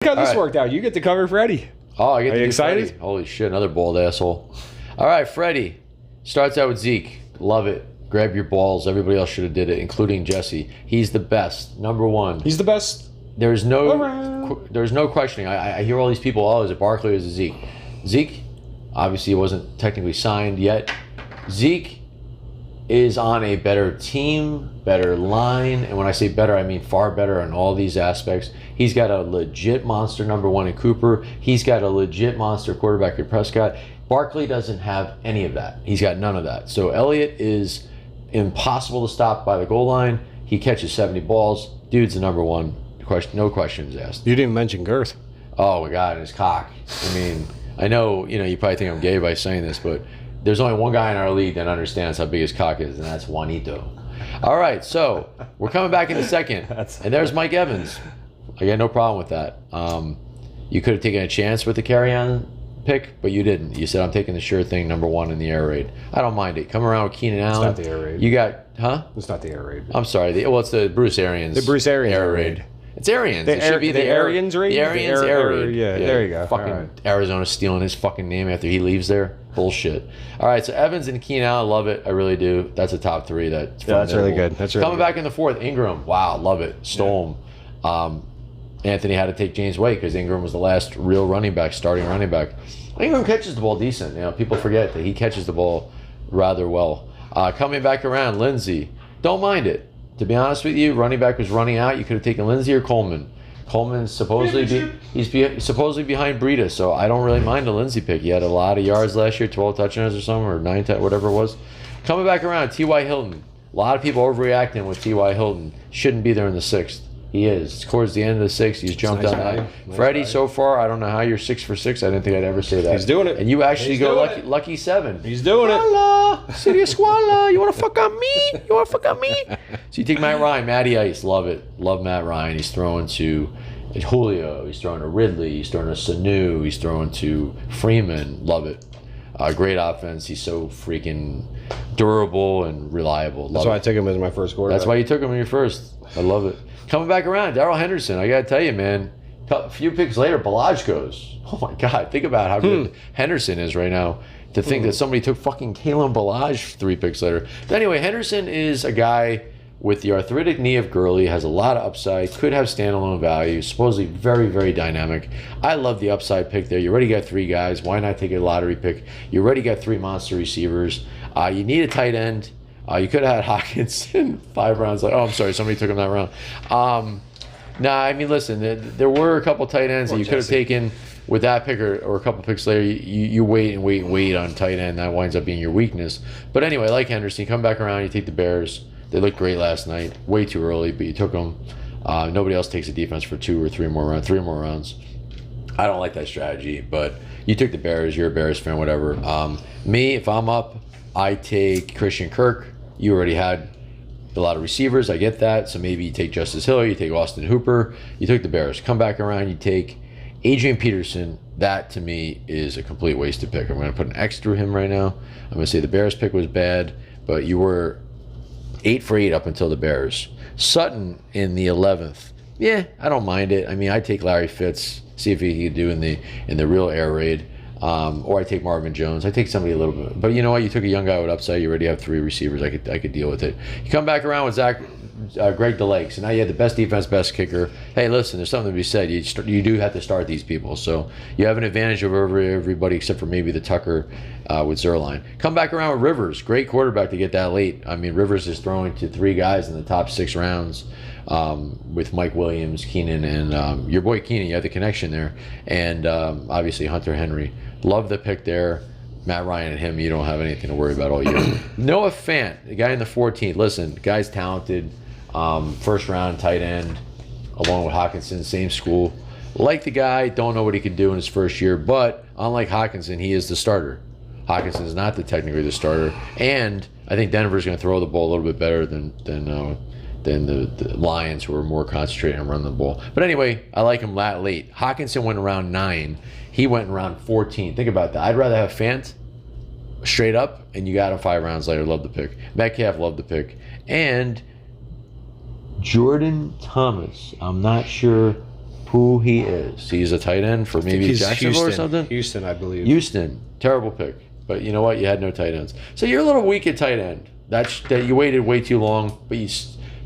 how this worked out. You get to cover Freddy. Oh, I get to you do excited? Freddy. Holy shit, another bald asshole. All right, Freddy. Starts out with Zeke. Love it. Grab your balls. Everybody else should have did it, including Jesse. He's the best. Number one. He's the best. There's no questioning. I hear all these people, oh, is it Barkley or is it Zeke? Zeke, obviously, wasn't technically signed yet. Zeke is on a better team, better line. And when I say better, I mean far better in all these aspects. He's got a legit monster number one in Cooper. He's got a legit monster quarterback in Prescott. Barkley doesn't have any of that. He's got none of that. So Elliott is impossible to stop by the goal line. He catches 70 balls. Dude's the number one. No questions asked. You didn't mention girth. Oh my God, and his cock. I mean, I know, you probably think I'm gay by saying this, but there's only one guy in our league that understands how big his cock is, and that's Juanito. All right, so we're coming back in a second, and there's Mike Evans. I got no problem with that. You could have taken a chance with the carry-on pick, but you didn't. You said, I'm taking the sure thing, number one in the air raid. I don't mind it. Come around with Keenan Allen. It's not the air raid. You got, huh? It's not the air raid. I'm sorry. It's the Bruce Arians. The Bruce Arians air raid. It's Arians. It should be the Arians raid? The Arians air raid. Yeah, there you go. Fucking Arizona stealing his fucking name after he leaves there. Bullshit. All right, so Evans and Keenan Allen, love it. I really do. That's a top three. That's really good. That's really Coming back in the fourth, Ingram. Wow, love it. Stole him. Anthony had to take James White because Ingram was the last real running back, starting running back. Ingram catches the ball decent. People forget that he catches the ball rather well. Coming back around, Lindsey. Don't mind it. To be honest with you, running back was running out. You could have taken Lindsey or Coleman. Coleman's supposedly supposedly behind Breida, so I don't really mind the Lindsey pick. He had a lot of yards last year, 12 touchdowns or something, or 9, whatever it was. Coming back around, T.Y. Hilton. A lot of people overreacting with T.Y. Hilton. Shouldn't be there in the sixth. He is. Towards the end of the sixth, he's jumped on that. Freddie, so far, I don't know how you're 6 for 6. I didn't think I'd ever say that. He's doing it. And you actually go lucky 7. He's doing it. City of Squala, you want to fuck on me? You want to fuck on me? So you take Matt Ryan, Matty Ice, love it. Love Matt Ryan. He's throwing to Julio. He's throwing to Ridley. He's throwing to Sanu. He's throwing to Freeman. Love it. Great offense. He's so freaking durable and reliable. That's why I took him as my first quarterback. That's why you took him in your first. I love it. Coming back around, Darrell Henderson. I got to tell you, man, a few picks later, Balaj goes. Oh, my God. Think about how good Henderson is right now. To think that somebody took fucking Kalen Balaj 3 picks later. But anyway, Henderson is a guy with the arthritic knee of Gurley, has a lot of upside, could have standalone value, supposedly very, very dynamic. I love the upside pick there. You already got 3 guys. Why not take a lottery pick? You already got 3 monster receivers. You need a tight end. You could have had Hawkins in 5 rounds. I'm sorry, somebody took him that round. I mean, listen, there were a couple tight ends that you could have taken with that pick or a couple picks later. You wait and wait on tight end. That winds up being your weakness. But anyway, like Henderson, you come back around, you take the Bears. They looked great last night. Way too early, but you took them. Nobody else takes a defense for 2 or 3 more rounds. 3 more rounds. I don't like that strategy, but you took the Bears. You're a Bears fan, whatever. Me, if I'm up, I take Christian Kirk. You already had a lot of receivers. I get that. So maybe you take Justice Hill. You take Austin Hooper. You took the Bears. Come back around. You take Adrian Peterson. That, to me, is a complete waste to pick. I'm going to put an X through him right now. I'm going to say the Bears pick was bad, but you were 8 for 8 up until the Bears. Sutton in the 11th. Yeah, I don't mind it. I mean, I take Larry Fitz, see if he could do in the real air raid. Or I take Marvin Jones. I take somebody a little bit. But you know what? You took a young guy with upside. You already have 3 receivers. I could deal with it. You come back around with Greg DeLake. So now you have the best defense, best kicker. Hey, listen, there's something to be said. You do have to start these people. So you have an advantage over everybody except for maybe the Tucker with Zerline. Come back around with Rivers. Great quarterback to get that late. I mean, Rivers is throwing to 3 guys in the top 6 rounds. With Mike Williams, Keenan, and your boy Keenan. You have the connection there. And obviously Hunter Henry. Love the pick there. Matt Ryan and him, you don't have anything to worry about all year. Noah Fant, the guy in the 14th. Listen, the guy's talented. First round tight end, along with Hawkinson, same school. Like the guy, don't know what he can do in his first year, but unlike Hawkinson, he is the starter. Hawkinson is not technically the starter. And I think Denver's going to throw the ball a little bit better than the Lions, who are more concentrated on running the ball. But anyway, I like him late. Hawkinson went around 9. He went around 14. Think about that. I'd rather have Fant straight up, and you got him 5 rounds later. Love the pick. Metcalf, love the pick. And Jordan Thomas. I'm not sure who he is. He's a tight end for maybe Jacksonville or something. Houston, I believe. Houston, terrible pick. But you know what? You had no tight ends, so you're a little weak at tight end. That you waited way too long, but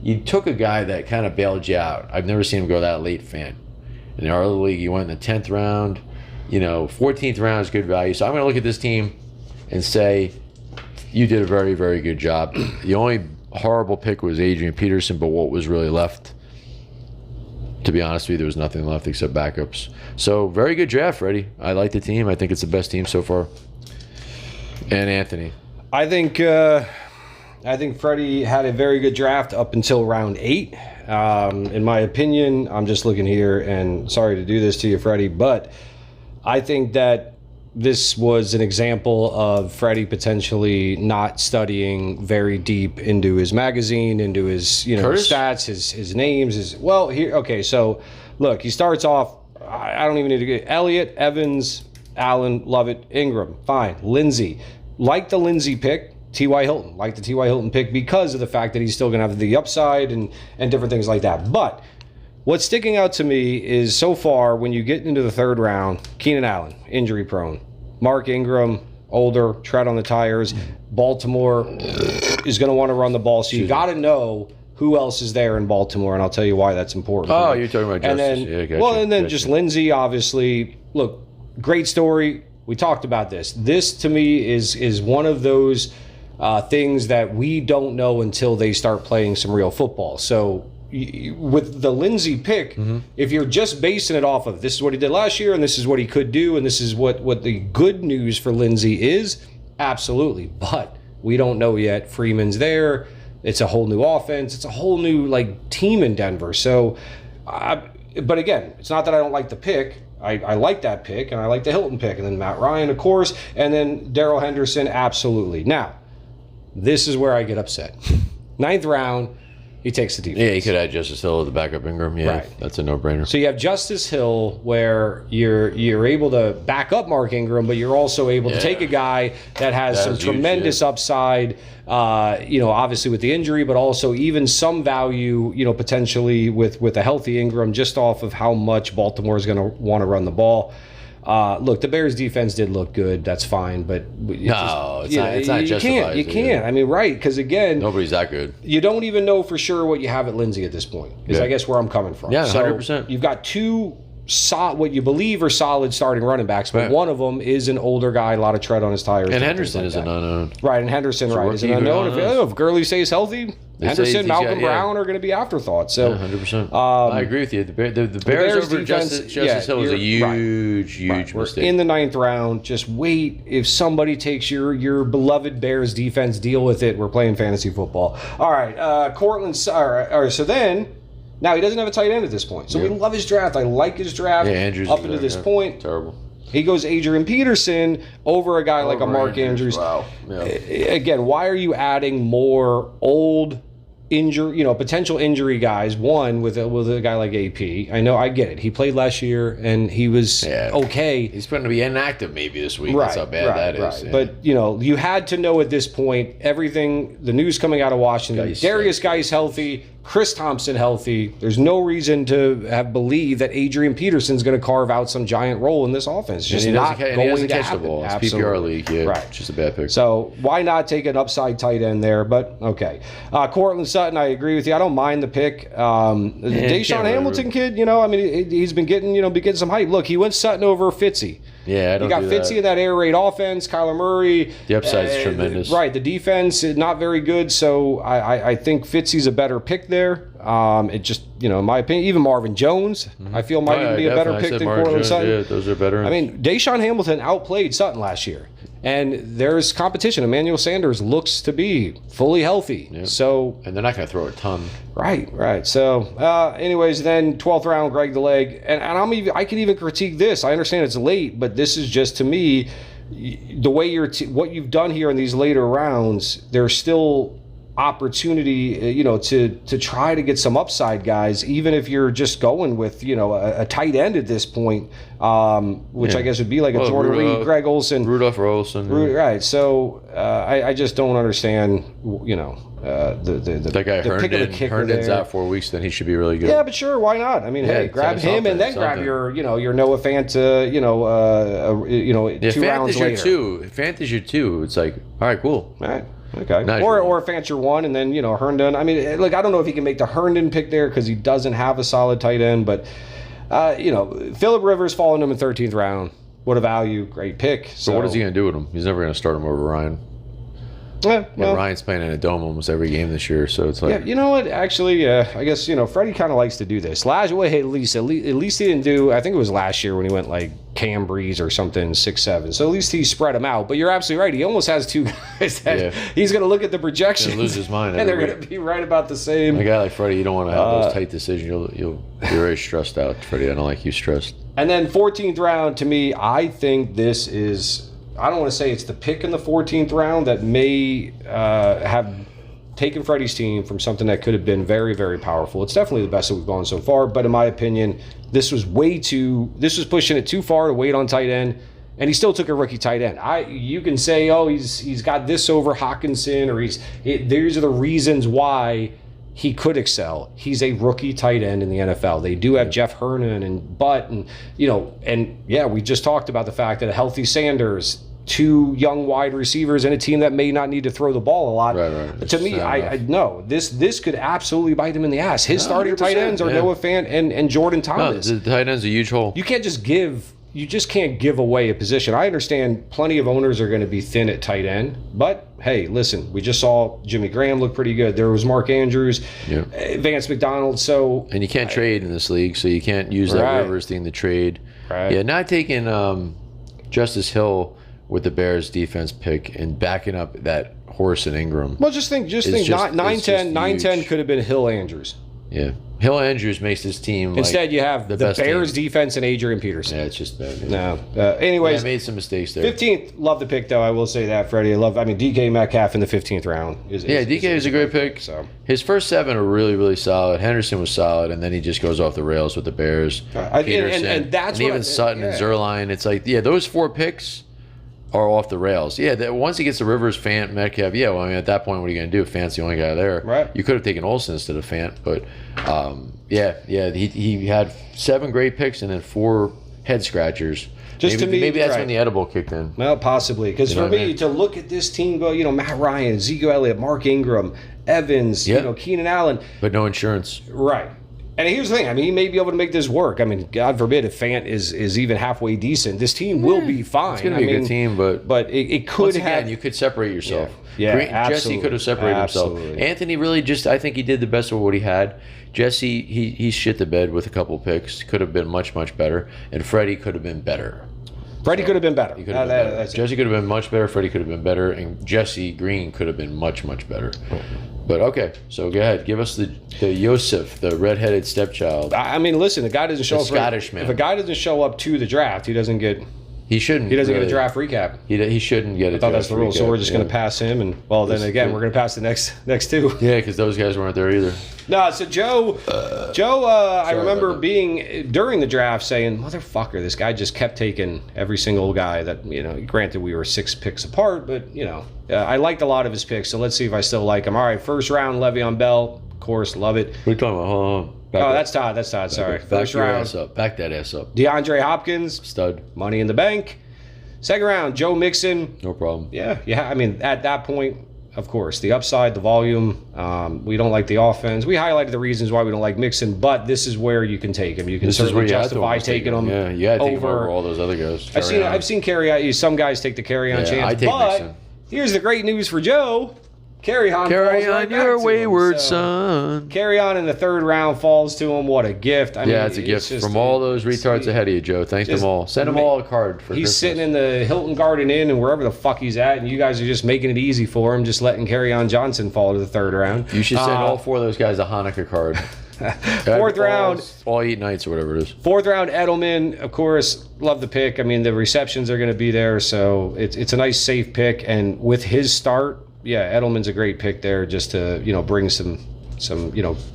you took a guy that kind of bailed you out. I've never seen him go that late, fan. In our other league, you went in the 10th round. 14th round is good value. So I'm going to look at this team and say you did a very, very good job. The only horrible pick was Adrian Peterson, but what was really left? To be honest with you, there was nothing left except backups. So very good draft, Freddy. I like the team. I think it's the best team so far. And Anthony. I think Freddie had a very good draft up until round 8. In my opinion, I'm just looking here, and sorry to do this to you, Freddie, but I think that this was an example of Freddie potentially not studying very deep into his magazine, into his stats, his names, okay, so look, he starts off, I don't even need to get Elliott, Evans, Allen, Lovett, Ingram, fine. Lindsey, like the Lindsey pick. T.Y. Hilton, like the T.Y. Hilton pick, because of the fact that he's still going to have the upside and different things like that. But what's sticking out to me is so far when you get into the 3rd round, Keenan Allen, injury prone. Mark Ingram, older, tread on the tires. Baltimore is going to want to run the ball, so you got to know who else is there in Baltimore, and I'll tell you why that's important. Oh, you're talking about Justice. And then just Lindsey, obviously. Look, great story. We talked about this. This, to me, is one of those things that we don't know until they start playing some real football. So with the Lindsey pick, if you're just basing it off of this is what he did last year and this is what he could do and this is what the good news for Lindsey is, absolutely. But we don't know yet. Freeman's there. It's a whole new offense. It's a whole new team in Denver. So, but again, it's not that I don't like the pick. I like that pick, and I like the Hilton pick, and then Matt Ryan, of course, and then Darrell Henderson, absolutely. Now, this is where I get upset. 9th round, he takes the defense. Yeah, he could add Justice Hill at the backup Ingram. Yeah, right. That's a no-brainer. So you have Justice Hill where you're able to back up Mark Ingram, but you're also able to take a guy that has some tremendous upside, obviously with the injury, but also even some value, potentially with a healthy Ingram just off of how much Baltimore is going to want to run the ball. Look, the Bears defense did look good. That's fine, but it's not justified. You can't. I mean, right? Because again, nobody's that good. You don't even know for sure what you have at Lindsey at this point. Is I guess where I'm coming from. Yeah, 100%. You've got two what you believe are solid starting running backs, but one of them is an older guy, a lot of tread on his tires. And Henderson is an unknown. Right, and Henderson, is an unknown. If Gurley stays healthy, Henderson, Malcolm Brown are going to be afterthoughts. So, 100%. I agree with you. The Bears over Justice Hill was a huge mistake. In the 9th round, just wait. If somebody takes your beloved Bears defense, deal with it. We're playing fantasy football. All right, Cortland. All right, so then. Now, he doesn't have a tight end at this point. So we love his draft. I like his draft up into this point. Terrible. He goes Adrian Peterson over a guy like a Mark Andrews. Wow. Yeah. Again, why are you adding more old injury, potential injury guys? One with a guy like AP. I know, I get it. He played last year and he was okay. He's going to be inactive maybe this week. That's how bad that is. Yeah. But you had to know at this point everything. The news coming out of Washington. Darius Geis healthy. Chris Thompson healthy. There's no reason to believe that Adrian Peterson's going to carve out some giant role in this offense. It's just not going to happen. It's PPR league, right? It's just a bad pick. So why not take an upside tight end there? But okay, Cortland Sutton, I agree with you. I don't mind the pick. Deshaun Hamilton kid, he's been getting some hype. Look, he went Sutton over Fitzy. Yeah, you got Fitzy in that air raid offense. Kyler Murray. The upside's tremendous. Right, the defense is not very good, so I think Fitzy's a better pick there. It just, in my opinion, even Marvin Jones, I feel might even be a better pick than Cortland Sutton. Yeah, those are better. I mean, Deshaun Hamilton outplayed Sutton last year, and there's competition. Emmanuel Sanders looks to be fully healthy, and they're not going to throw a ton. Right. So, anyways, then 12th round, Greg the Leg, and I can even critique this. I understand it's late, but this is just, to me, the way what you've done here in these later rounds. There's still opportunity, to try to get some upside guys, even if you're just going with, a tight end at this point, which I guess would be like a Jordan Reed, Greg Olsen. Rudolph Olsen. Right. So I just don't understand, that guy Herndon's out 4 weeks, then he should be really good. Yeah, but sure, why not? I mean, hey, grab him and then grab your Noah Fant, 2 rounds later. Fant is your 2. It's like, all right, cool. All right. Okay. Nice. Or Fant your 1, and then Herndon. I mean, like, I don't know if he can make the Herndon pick there because he doesn't have a solid tight end, but Phillip Rivers falling him in 13th round. What a value, great pick. So what is he going to do with him? He's never going to start him over Ryan. Yeah, well, Ryan's playing in a dome almost every game this year, so it's like... Yeah, you know what? Actually, I guess, Freddie kind of likes to do this. At least he didn't do... I think it was last year when he went, like, Cam Breeze or something, 6'7". So at least he spread them out. But you're absolutely right. He almost has 2 guys that he's going to look at the projections. He'll lose his mind. And they're going to be right about the same. A guy like Freddie, you don't want to have those tight decisions. You'll be very stressed out, Freddie. I don't like you stressed. And then 14th round, to me, I think this is... I don't want to say it's the pick in the 14th round that may have taken Freddie's team from something that could have been very, very powerful. It's definitely the best that we've gone so far, but in my opinion, this was pushing it too far to wait on tight end, and he still took a rookie tight end. You can say, oh, he's got this over Hawkinson, or these are the reasons why he could excel. He's a rookie tight end in the NFL. They do have Jeff Herndon and Butt, and we just talked about the fact that a healthy Sanders, 2 young wide receivers, and a team that may not need to throw the ball a lot. Right. To me, I know this could absolutely bite him in the ass. His starting tight ends are Noah Fant and Jordan Thomas. No, the tight end's a huge hole. You just can't give away a position. I understand plenty of owners are going to be thin at tight end, but hey, listen, we just saw Jimmy Graham look pretty good. There was Mark Andrews, Vance McDonald. And you can't trade in this league, so you can't use that Rivers thing to trade. Right. Yeah, not taking Justice Hill with the Bears defense pick and backing up that Horse and Ingram. Well, just think 9-10 could have been Hill Andrews. Yeah. Hill Andrews makes this team instead you have the Bears team. Defense and Adrian Peterson. Yeah, it's just bad. No. Anyways, I made some mistakes there. 15th, love the pick though. I will say that, Freddie. DK Metcalf in the 15th round. DK is a great pick. So his first 7 are really, really solid. Henderson was solid, and then he just goes off the rails with the Bears. Peterson, and that's and even Sutton and Zerline. It's like, those 4 picks are off the rails. Yeah, once he gets the Rivers, Fant, Metcalf, at that point, what are you going to do? Fant's the only guy there. Right. You could have taken Olsen instead of Fant, but he had 7 great picks and then 4 head scratchers. Maybe that's when the edible kicked in. Well, possibly. Because for me, to look at this team go, Matt Ryan, Ezekiel Elliott, Mark Ingram, Evans, Keenan Allen. But no insurance. Right. And here's the thing. I mean, he may be able to make this work. I mean, God forbid if Fant is even halfway decent, this team will be fine. It's going to be a good team, but it could have. You could separate yourself. Yeah, absolutely. Jesse could have separated himself. Anthony really I think he did the best of what he had. Jesse, he shit the bed with a couple picks. Could have been much, much better. And Freddie could have been better. Freddie could have been better. Jesse could have been much better. Freddie could have been better. And Jesse Green could have been much, much better. But okay, so go ahead. Give us the Yosef, the redheaded stepchild. I mean, listen, the guy doesn't show up. Scottish man. If a guy doesn't show up to the draft, he doesn't get. He shouldn't. He doesn't get a draft recap. He shouldn't get a draft recap. I thought that's the rule. So we're just going to pass him, and then again, we're going to pass the next 2. Yeah, because those guys weren't there either. No, so Joe, I remember being during the draft saying, "Motherfucker, this guy just kept taking every single guy that Granted, we were 6 picks apart, but I liked a lot of his picks. So let's see if I still like him. All right, first round, Le'Veon Bell, of course, love it. What are you talking about? Hold on. That's Todd. Sorry. First round, back that ass up. DeAndre Hopkins, stud, money in the bank. Second round, Joe Mixon, no problem. Yeah. I mean, at that point, of course, the upside, the volume. We don't like the offense. We highlighted the reasons why we don't like Mixon, but this is where you can take him. You can certainly justify taking him. Yeah, you had to take him over all those other guys. I've seen some guys take the carry-on chance. I take Mixon. Here's the great news for Joe. Carry on your wayward son. Carry on in the 3rd round falls to him. What a gift. I mean, it's a gift from all those retards ahead of you, Joe. Thank them all. Send them all a card for He's Christmas. sitting in the Hilton Garden Inn and wherever the fuck he's at, and you guys are just making it easy for him, just letting Carry On Johnson fall to the 3rd round. You should send all 4 of those guys a Hanukkah card. 4th round. All 8 nights or whatever it is. 4th round, Edelman, of course, love the pick. I mean, the receptions are going to be there, so it's a nice, safe pick. And with his start, yeah, Edelman's a great pick there, just to bring some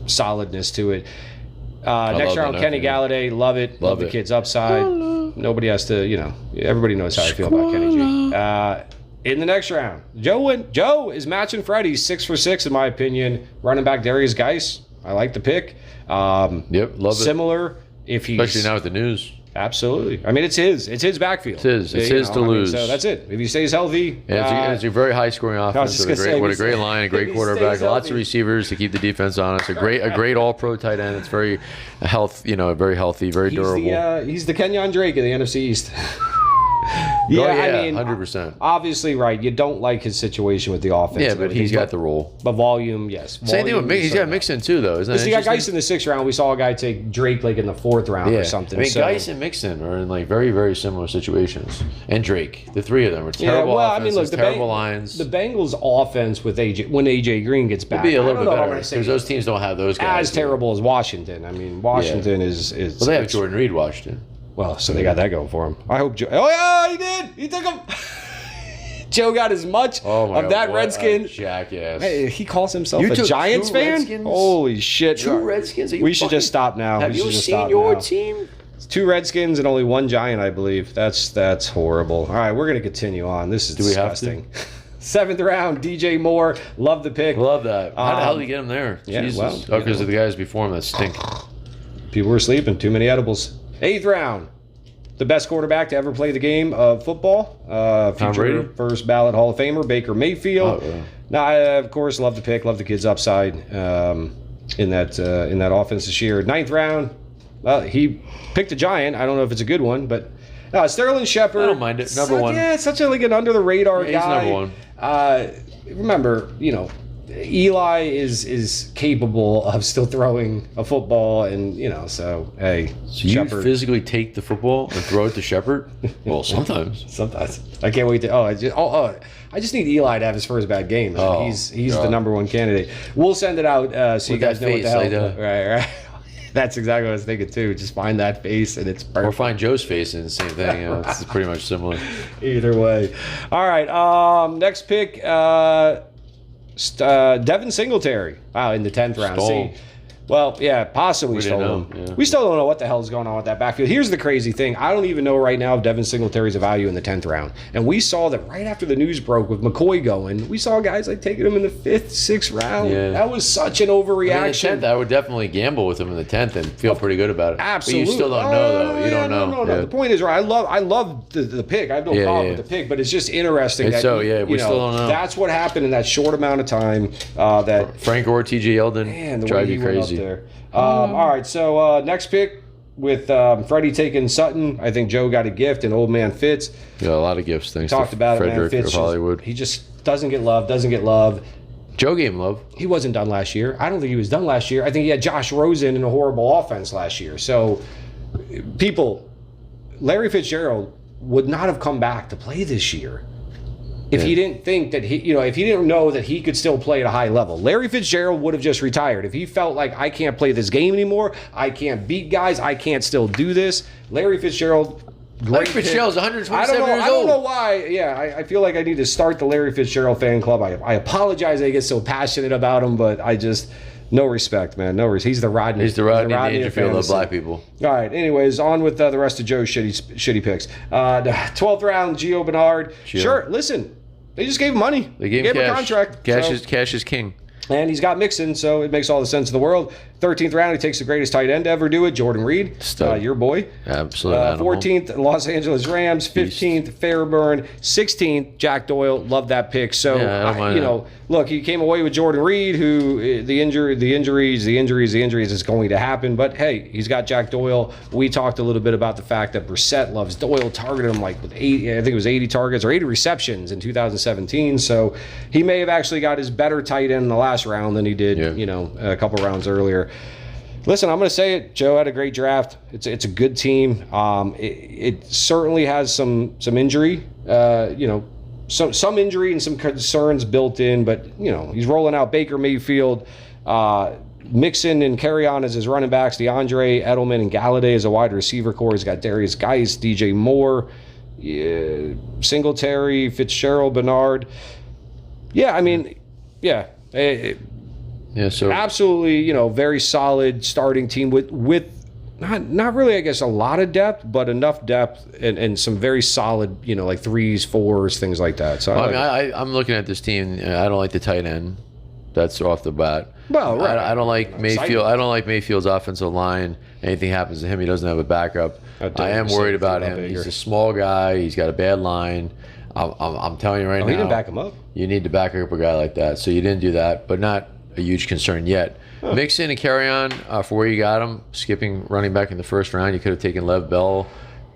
solidness to it. Next round, Kenny Galladay, love it. Love the kid's upside. Nobody has to, everybody knows how I feel about Kenny G. In the next round, Joe is matching Freddy 6 for 6 in my opinion. Running back Darius Geis, I like the pick. Yep, love it. Similar, if he's especially now with the news. Absolutely. I mean, it's his backfield. It's his to lose. So that's it. If he stays healthy. It's a very high scoring offense with a great line, a great quarterback, lots of receivers to keep the defense honest. A great all pro tight end. It's very very healthy, very durable. He's the Kenyon Drake of the NFC East. Yeah, I mean, 100%. Obviously, right. You don't like his situation with the offense. Yeah, but he's got the role. But volume, yes. Same thing with Mixon. He's got Mixon too, though, isn't it? He got Geis in the 6th round. We saw a guy take Drake like in the 4th round or something. I mean, Geis and Mixon are in like very, very similar situations. And Drake, the three of them are terrible offenses, terrible lines. The Bengals' offense with when AJ Green gets back, it'll be a little bit better because those teams don't have those guys. As terrible as Washington. I mean, Washington is. Well, they have Jordan Reed, Washington. Well, so they got that going for him. I hope Joe. Oh yeah, he did. He took him. Joe got as much of that Redskin. Jackass. Hey, he calls himself a Giants fan. Redskins? Holy shit! 2 Redskins. We should just stop now. Have you seen your team? It's 2 Redskins and only 1 Giant, I believe. That's horrible. All right, we're gonna continue on. This is disgusting. 7th round, DJ Moore. Love the pick. Love that. How the hell did he get him there? Yeah, Jesus. Because of the guys before him that stink. People were sleeping. Too many edibles. 8th round. The best quarterback to ever play the game of football. Future first ballot Hall of Famer, Baker Mayfield. Now, I, of course, love the pick. Love the kid's upside in that offense this year. 9th round. He picked a Giant. I don't know if it's a good one, but Sterling Shepard. I don't mind it. Number one. Yeah, such a an under the radar guy. He's number one. Remember, Eli is capable of still throwing a football, and so hey. So you physically take the football and throw it to Shepard? Well, sometimes. I can't wait to. I just need Eli to have his first bad game. He's the number one candidate. We'll send it out so you guys know what the hell. Right. That's exactly what I was thinking too. Just find that face and it's perfect. Or find Joe's face and the same thing. It's pretty much similar. Either way. All right. Next pick. Devin Singletary. Wow, in the 10th round. Stole. Well, yeah, possibly stole him. Yeah. We still don't know what the hell's going on with that backfield. Here's the crazy thing. I don't even know right now if Devin Singletary's a value in the 10th round. And we saw that right after the news broke with McCoy going, we saw guys like taking him in the 5th, 6th round. Yeah. That was such an overreaction. In the 10th, I would definitely gamble with him in the 10th and feel pretty good about it. Absolutely. But you still don't know, though. You don't know. No. The point is, right, I love the pick. I have no problem with the pick, but it's just interesting we still don't know. That's what happened in that short amount of time. That Frank or T.J. Yeldon drive you crazy. All right, so next pick with Freddy taking Sutton. I think Joe got a gift, and old man Fitz. Yeah, a lot of gifts. Thanks Talked to about Frederick it, man. Fitz of Hollywood. He just doesn't get love. Joe gave him love. He wasn't done last year. I don't think he was done last year. I think he had Josh Rosen in a horrible offense last year. So, Larry Fitzgerald would not have come back to play this year if he didn't think that if he didn't know that he could still play at a high level. Larry Fitzgerald would have just retired. If he felt like, I can't play this game anymore, I can't beat guys, I can't still do this. Larry Fitzgerald's 127 years old. I don't know why. Yeah, I feel like I need to start the Larry Fitzgerald fan club. I apologize I get so passionate about him, but I just... No respect, man. No respect. He's the Rodney Dangerfield of black people. All right. Anyways, on with the rest of Joe's shitty picks. 12th round, Gio Bernard. Sure. Listen, they just gave him money. They gave him a contract. Cash is king. And he's got Mixon, so it makes all the sense in the world. 13th round, he takes the greatest tight end to ever do it, Jordan Reed, your boy. Absolutely. 14th, Los Angeles Rams. 15th, Fairburn. 16th, Jack Doyle. Love that pick. So, look, he came away with Jordan Reed, who the injuries is going to happen. But hey, he's got Jack Doyle. We talked a little bit about the fact that Brissett loves Doyle, targeted him with 80. I think it was 80 targets or 80 receptions in 2017. So he may have actually got his better tight end in the last round than he did, a couple rounds earlier. Listen, I'm going to say it. Joe had a great draft. It's a good team. It certainly has some injury, some injury and some concerns built in. But he's rolling out Baker Mayfield, Mixon and Carry-On as his running backs, DeAndre, Edelman, and Galladay as a wide receiver core. He's got Darius Geis, DJ Moore, Singletary, Fitzgerald, Bernard. Yeah, I mean, yeah. Yeah, so Absolutely, very solid starting team with not really, I guess, a lot of depth, but enough depth and some very solid, like 3s, 4s, things like that. So I'm looking at this team. I don't like the tight end. That's off the bat. Well, right. I don't like Mayfield. I don't like Mayfield's offensive line. Anything happens to him, he doesn't have a backup. I am worried about him. He's a small guy. He's got a bad line. I'm telling you right now. He didn't back him up. You need to back up a guy like that. So you didn't do that, but not a huge concern yet. Mixon and carry on for where you got him. Skipping running back in the first round, you could have taken Lev Bell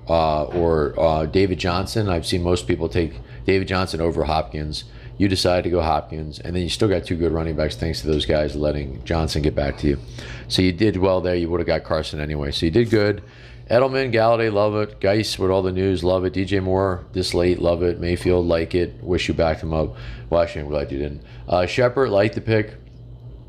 or David Johnson. I've seen most people take David Johnson over Hopkins. You decided to go Hopkins, and then you still got 2 good running backs thanks to those guys letting Johnson get back to you. So you did well there. You would have got Carson anyway. So you did good. Edelman, Galladay, love it. Geis with all the news, love it. DJ Moore, this late, love it. Mayfield, like it. Wish you backed him up. Well, actually, I'm glad you didn't. Shepard, like the pick.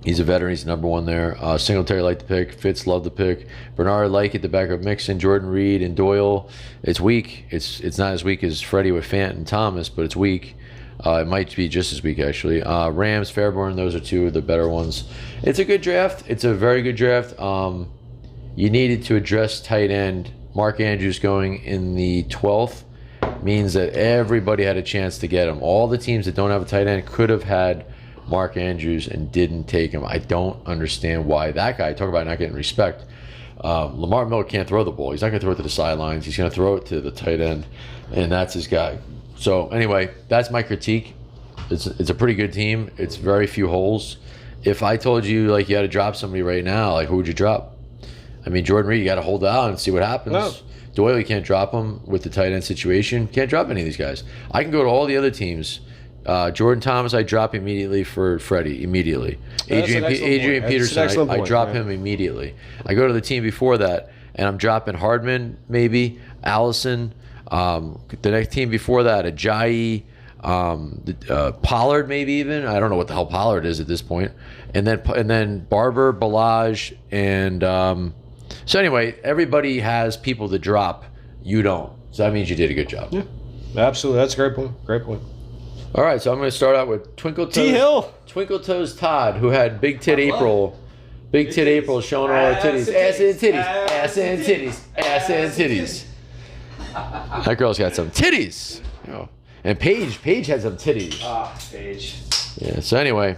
He's a veteran. He's number 1 there. Singletary, like the pick. Fitz, love the pick. Bernard, like it. The backup Mixon, Jordan Reed, and Doyle. It's weak. It's not as weak as Freddy with Fant and Thomas, but it's weak. It might be just as weak, actually. Rams, Fairborn, those are 2 of the better ones. It's a good draft. It's a very good draft. You needed to address tight end. Mark Andrews going in the 12th means that everybody had a chance to get him. All the teams that don't have a tight end could have had Mark Andrews and didn't take him. I don't understand why that guy, talk about not getting respect. Lamar Miller can't throw the ball. He's not going to throw it to the sidelines. He's going to throw it to the tight end, and that's his guy. So anyway, that's my critique. It's a pretty good team. It's very few holes. If I told you like you had to drop somebody right now, like who would you drop? I mean, Jordan Reed, you got to hold out and see what happens. No. Doyle, you can't drop him with the tight end situation. Can't drop any of these guys. I can go to all the other teams. Jordan Thomas, I drop immediately for Freddie, immediely. Adrian Peterson, I drop him immediately. I go to the team before that, and I'm dropping Hardman, maybe, Allison. The next team before that, Ajayi, Pollard, maybe even. I don't know what the hell Pollard is at this point. And then Barber, Balaj, and so anyway, everybody has people to drop. You don't. So that means you did a good job. Yeah, absolutely. That's a great point. Great point. All right, so I'm going to start out with Twinkle Toes Todd, who had Big Tit April. Big Tit April showing all her titties. Ass and titties. Ass and titties. Ass and titties. That girl's got some titties. And Paige had some titties. Paige. Yeah, so anyway,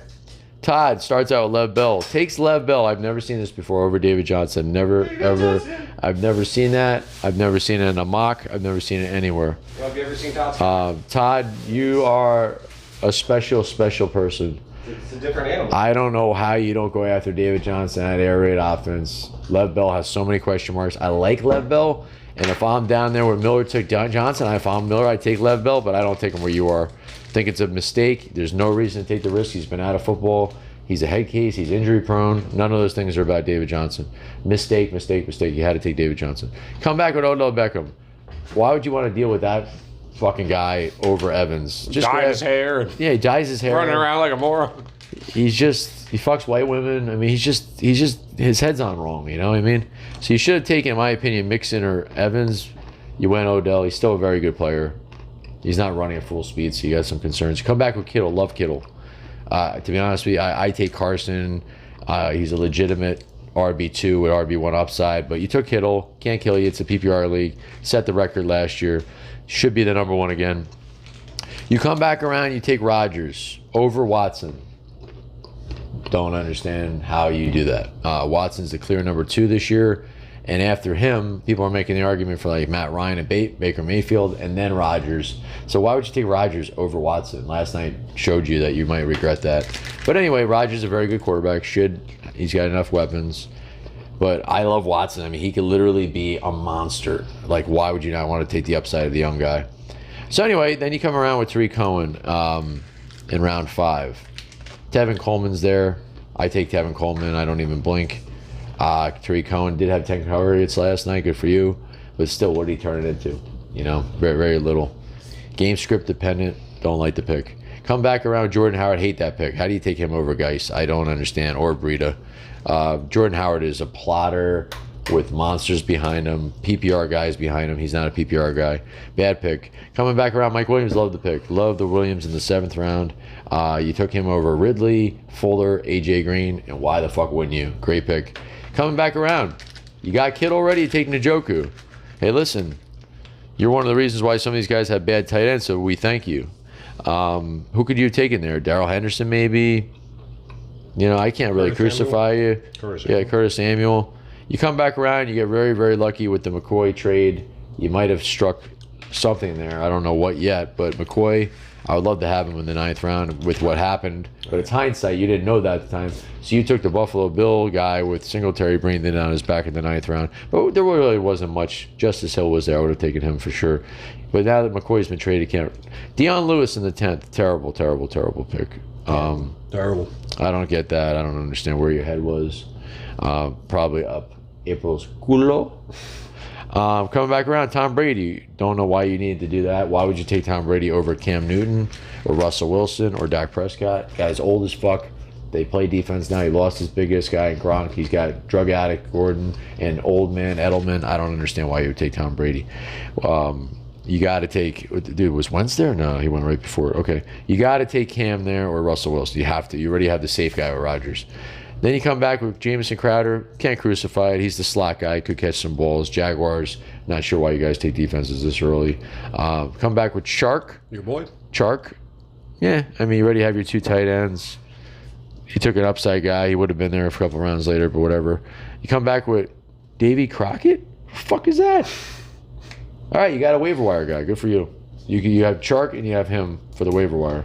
Todd starts out with Lev Bell. Takes Lev Bell. I've never seen this before over David Johnson. Never, ever. I've never seen that. I've never seen it in a mock. I've never seen it anywhere. Well, have you ever seen Todd? Todd, you are a special person. It's a different animal. I don't know how you don't go after David Johnson at air raid offense. Lev Bell has so many question marks. I like Lev Bell, and if I'm down there where Miller took Johnson, if I'm Miller, I take Lev Bell, but I don't take him where you are. I think it's a mistake. There's no reason to take the risk. He's been out of football. He's a head case. He's injury prone. None of those things are about David Johnson. Mistake. You had to take David Johnson. Come back with Odell Beckham. Why would you want to deal with that fucking guy over Evans? Just dye his hair. Yeah, he dyes his hair. Running around like a moron. He fucks white women. I mean, he's just his head's on wrong. You know what I mean? So you should have taken, in my opinion, Mixon or Evans. You went Odell. He's still a very good player. He's not running at full speed, so you got some concerns. Come back with Kittle. Love Kittle. To be honest with you, I take Carson. He's a legitimate RB2 with RB1 upside, but you took Kittle. Can't kill you. It's a PPR league. Set the record last year. Should be the number 1 again. You come back around, you take Rodgers over Watson. Don't understand how you do that. Watson's the clear number 2 this year, and after him, people are making the argument for like Matt Ryan and Baker Mayfield, and then Rodgers. So why would you take Rodgers over Watson? Last night showed you that you might regret that. But anyway, Rodgers is a very good quarterback. He's got enough weapons. But I love Watson. I mean, he could literally be a monster. Like, why would you not want to take the upside of the young guy? So anyway, then you come around with Tariq Cohen in round 5. Tevin Coleman's there. I take Tevin Coleman. I don't even blink. Tariq Cohen did have 10 targets last night. Good for you. But still, what did he turn it into? You know, very, very little. Game script dependent. Don't like the pick. Come back around Jordan Howard. Hate that pick. How do you take him over Geis? I don't understand. Or Breida. Jordan Howard is a plotter, with monsters behind him, PPR guys behind him. He's not a PPR guy. Bad pick. Coming back around, Mike Williams, loved the pick. Loved the Williams in the 7th round. You took him over Ridley, Fuller, AJ Green, and why the fuck wouldn't you? Great pick. Coming back around, you got Kittle already, taking Njoku. Hey, listen, you're one of the reasons why some of these guys have bad tight ends, so we thank you. Who could you have taken there? Darrell Henderson, maybe? You know, I can't really crucify you. Curtis Samuel. You come back around, you get very, very lucky with the McCoy trade. You might have struck something there. I don't know what yet, but McCoy, I would love to have him in the 9th round with what happened. But it's hindsight. You didn't know that at the time. So you took the Buffalo Bill guy with Singletary bringing it on his back in the 9th round. But there really wasn't much. Justice Hill was there. I would have taken him for sure. But now that McCoy's been traded, can't. Deion Lewis in the 10th. Terrible, terrible, terrible pick. Terrible. I don't get that. I don't understand where your head was. Probably up April's culo. Coming back around, Tom Brady. Don't know why you needed to do that. Why would you take Tom Brady over Cam Newton or Russell Wilson or Dak Prescott? Guy's old as fuck. They play defense now. He lost his biggest guy in Gronk. He's got drug addict Gordon and old man Edelman. I don't understand why you would take Tom Brady. You got to take, dude, was Wentz there? No, he went right before. Okay. You got to take Cam there or Russell Wilson. You have to. You already have the safe guy with Rodgers. Then you come back with Jamison Crowder. Can't crucify it. He's the slot guy. Could catch some balls. Jaguars. Not sure why you guys take defenses this early. Come back with Chark. Your boy? Chark. Yeah. I mean, you already have your 2 tight ends. You took an upside guy. He would have been there a couple rounds later, but whatever. You come back with Davy Crockett? What the fuck is that? All right, you got a waiver wire guy. Good for you. You have Chark and you have him for the waiver wire.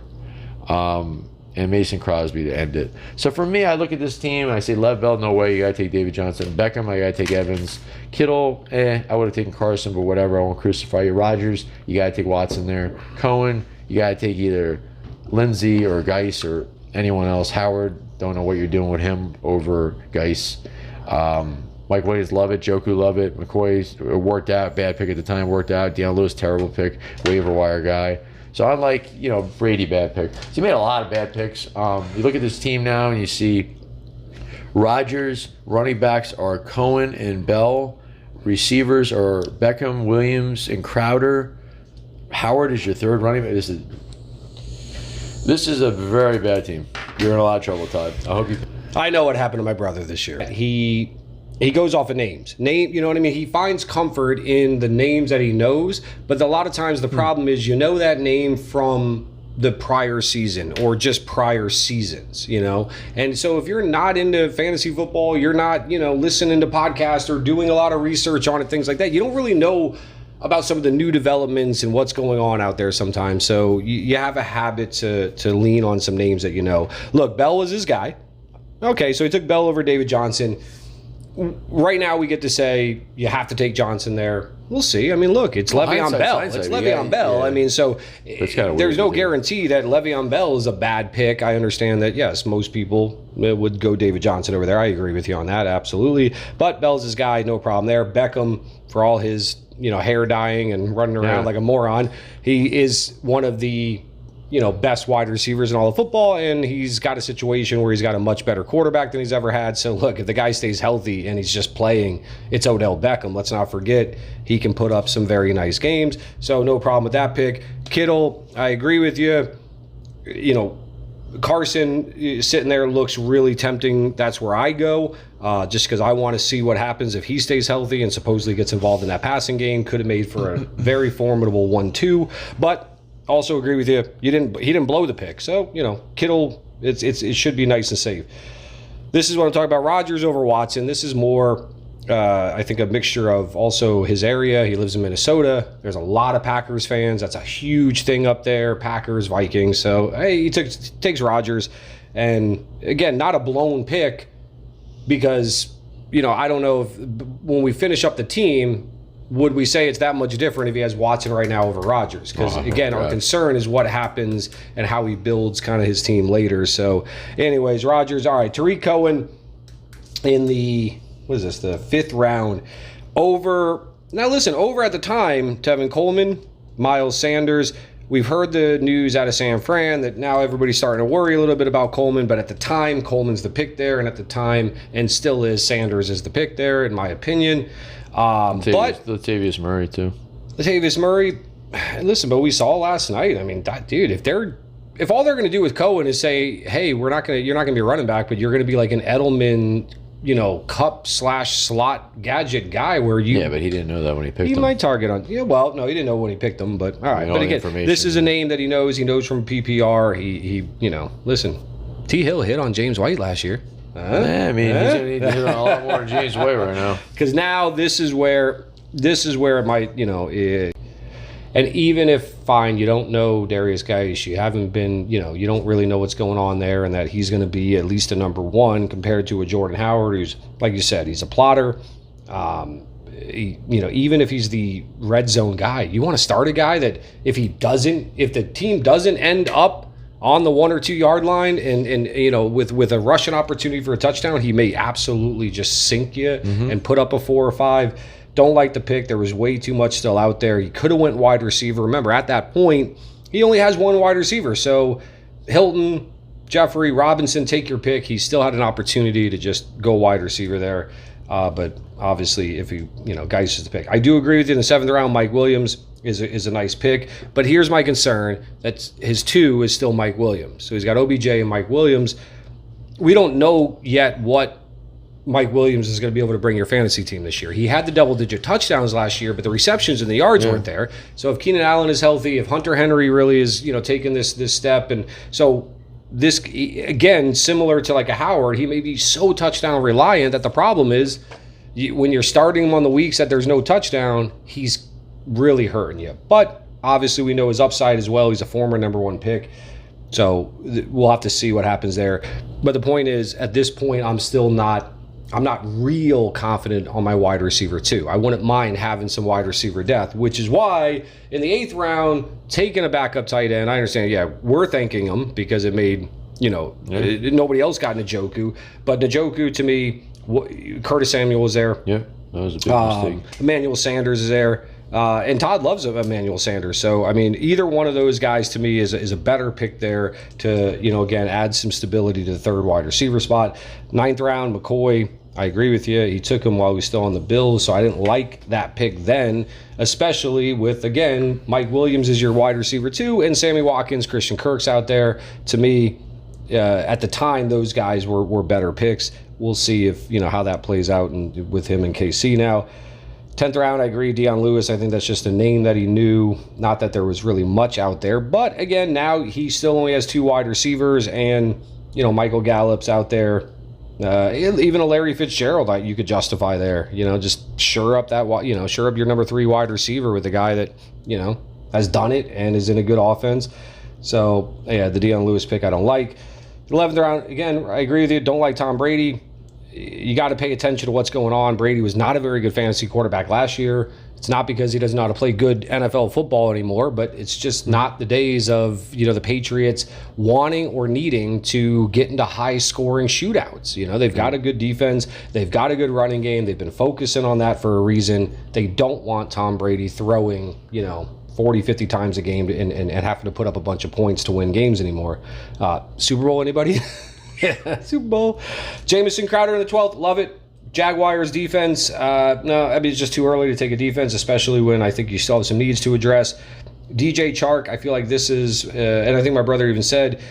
And Mason Crosby to end it. So for me, I look at this team and I say, Lev Bell, no way. You got to take David Johnson. Beckham, I got to take Evans. Kittle, I would have taken Carson, but whatever. I won't crucify you. Rodgers, you got to take Watson there. Cohen, you got to take either Lindsey or Geis or anyone else. Howard, don't know what you're doing with him over Geis. Mike Williams, love it. Joku, love it. McCoy's worked out. Bad pick at the time, worked out. Deion Lewis, terrible pick. Waiver wire guy. So unlike, Brady, bad pick. So he made a lot of bad picks. You look at this team now and you see Rodgers, running backs are Cohen and Bell. Receivers are Beckham, Williams, and Crowder. Howard is your 3rd running back. This is a very bad team. You're in a lot of trouble, Todd. I know what happened to my brother this year. He goes off of names. You know what I mean? He finds comfort in the names that he knows, but a lot of times the problem is that name from the prior season or just prior seasons, And so if you're not into fantasy football, you're not, listening to podcasts or doing a lot of research on it, things like that, you don't really know about some of the new developments and what's going on out there sometimes. So you have a habit to lean on some names that you know. Look, Bell was his guy. Okay, so he took Bell over David Johnson. Right now we get to say you have to take Johnson there. We'll see. I mean, look, it's Le'Veon Bell. It's Le'Veon Bell. Yeah. I mean, so there's no guarantee that Le'Veon Bell is a bad pick. I understand that, yes, most people would go David Johnson over there. I agree with you on that, absolutely. But Bell's his guy, no problem there. Beckham, for all his hair dyeing and running around like a moron, he is one of the best wide receivers in all of football, and he's got a situation where he's got a much better quarterback than he's ever had. So look, if the guy stays healthy and he's just playing, it's Odell Beckham. Let's not forget, he can put up some very nice games. So no problem with that pick. Kittle, I agree with you. Carson sitting there looks really tempting. That's where I go, just because I want to see what happens if he stays healthy and supposedly gets involved in that passing game. Could have made for a very formidable 1-2, but also agree with you. He didn't blow the pick. So, Kittle, it should be nice and safe. This is what I'm talking about. Rodgers over Watson. This is more, I think, a mixture of also his area. He lives in Minnesota. There's a lot of Packers fans. That's a huge thing up there. Packers, Vikings. So, hey, he takes Rodgers. And, again, not a blown pick because, I don't know if when we finish up the team, would we say it's that much different if he has Watson right now over Rodgers? Because, again, our concern is what happens and how he builds kind of his team later. So, anyways, Rodgers. All right, Tariq Cohen in the 5th round. Over at the time, Tevin Coleman, Miles Sanders. we've heard the news out of San Fran that now everybody's starting to worry a little bit about Coleman, but at the time, Coleman's the pick there, and at the time, and still is, Sanders is the pick there, in my opinion. But Latavius Murray, too. Latavius Murray, listen, but we saw last night, I mean, dude, if all they're going to do with Cohen is say, hey, you're not going to be a running back, but you're going to be like an Edelman, cup/slot gadget guy where you... Yeah, but he didn't know that when he picked him. He might target on... Yeah, well, no, he didn't know when he picked him, but all right. But again, this is a name that he knows. He knows from PPR. He listen, T.Hill hit on James White last year. He's going to need to hit on a lot more than James White right now. Because now this is where it might, and even if, fine, you don't know Darius Geis, you haven't been, you don't really know what's going on there, and that he's going to be at least a number one compared to a Jordan Howard, who's, like you said, he's a plotter. Even if he's the red zone guy, you want to start a guy that if the team doesn't end up on the 1 or 2 yard line and with a rushing opportunity for a touchdown, he may absolutely just sink you and put up a 4 or 5. Don't like the pick. There was way too much still out there. He could have went wide receiver. Remember, at that point, he only has one wide receiver. So Hilton, Jeffrey, Robinson, take your pick. He still had an opportunity to just go wide receiver there. But obviously, if Geis is the pick. I do agree with you in the 7th round. Mike Williams is a nice pick. But here's my concern. That's his 2 is still Mike Williams. So he's got OBJ and Mike Williams. We don't know yet what Mike Williams is going to be able to bring your fantasy team this year. He had the double-digit touchdowns last year, but the receptions and the yards weren't there. So if Keenan Allen is healthy, if Hunter Henry really is, taking this step, and so this, again, similar to like a Howard, he may be so touchdown reliant that the problem is when you're starting him on the weeks that there's no touchdown, he's really hurting you. But obviously we know his upside as well. He's a former number 1 pick. So we'll have to see what happens there. But the point is, at this point, I'm not real confident on my wide receiver 2. I wouldn't mind having some wide receiver depth, which is why in the 8th round, taking a backup tight end, I understand, we're thanking him because it made, nobody else got Njoku. But Njoku, to me, Curtis Samuel was there. Yeah, that was a big mistake. Emmanuel Sanders is there. And Todd loves Emmanuel Sanders. So, I mean, either one of those guys to me is a better pick there to, again, add some stability to the 3rd wide receiver spot. 9th round, McCoy. I agree with you. He took him while he was still on the Bills, so I didn't like that pick then, especially with, again, Mike Williams is your wide receiver 2, and Sammy Watkins, Christian Kirk's out there. To me, at the time, those guys were better picks. We'll see if, how that plays out with him and KC now. 10th round, I agree, Deion Lewis. I think that's just a name that he knew. Not that there was really much out there. But, again, now he still only has 2 wide receivers, and, Michael Gallup's out there. Even a Larry Fitzgerald, you could justify there. Just shore up your number 3 wide receiver with a guy that, has done it and is in a good offense. So, yeah, the Deion Lewis pick I don't like. 11th round, again, I agree with you. Don't like Tom Brady. You got to pay attention to what's going on. Brady was not a very good fantasy quarterback last year. It's not because he doesn't know how to play good NFL football anymore, but it's just not the days of, the Patriots wanting or needing to get into high-scoring shootouts. They've got a good defense. They've got a good running game. They've been focusing on that for a reason. They don't want Tom Brady throwing, 40, 50 times a game and having to put up a bunch of points to win games anymore. Super Bowl, anybody? Yeah, Super Bowl. Jamison Crowder in the 12th. Love it. Jaguars defense. No, it's just too early to take a defense, especially when I think you still have some needs to address. DJ Chark, I feel like this is, and I think my brother even said,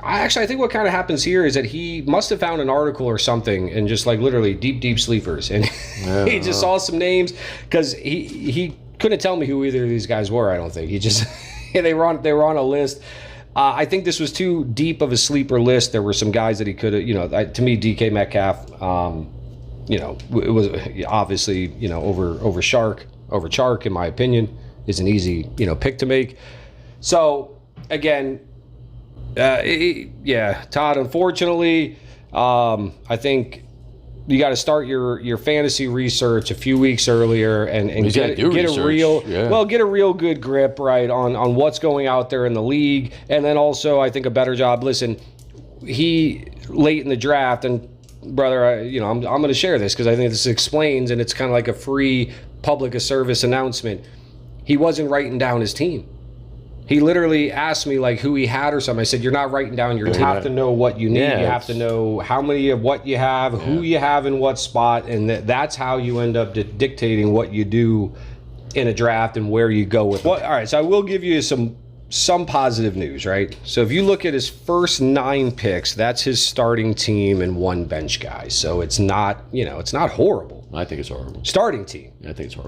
I think what kind of happens here is that he must have found an article or something and just like literally deep sleepers. And he just saw some names because he couldn't tell me who either of these guys were, I don't think. He just, they were on a list. I think this was too deep of a sleeper list. There were some guys that he could have, to me, DK Metcalf, it was obviously, over Chark, in my opinion, is an easy, pick to make. So, again, Todd, unfortunately, I think you got to start your fantasy research a few weeks earlier and get a real good grip right on what's going out there in the league, and then also I think a better job. Listen, he late in the draft, and brother, I'm going to share this because I think this explains, and it's kind of like a free public service announcement. He wasn't writing down his team. He literally asked me like who he had or something. I said, you're not writing down your team. You have to know what you need. Yeah, you have to know how many of what you have, who you have in what spot, and that's how you end up dictating what you do in a draft and where you go with it. All right, so I will give you some positive news, right? So if you look at his first 9 picks, that's his starting team and 1 bench guy. So it's not, it's not horrible. I think it's horrible. Starting team. I think it's horrible.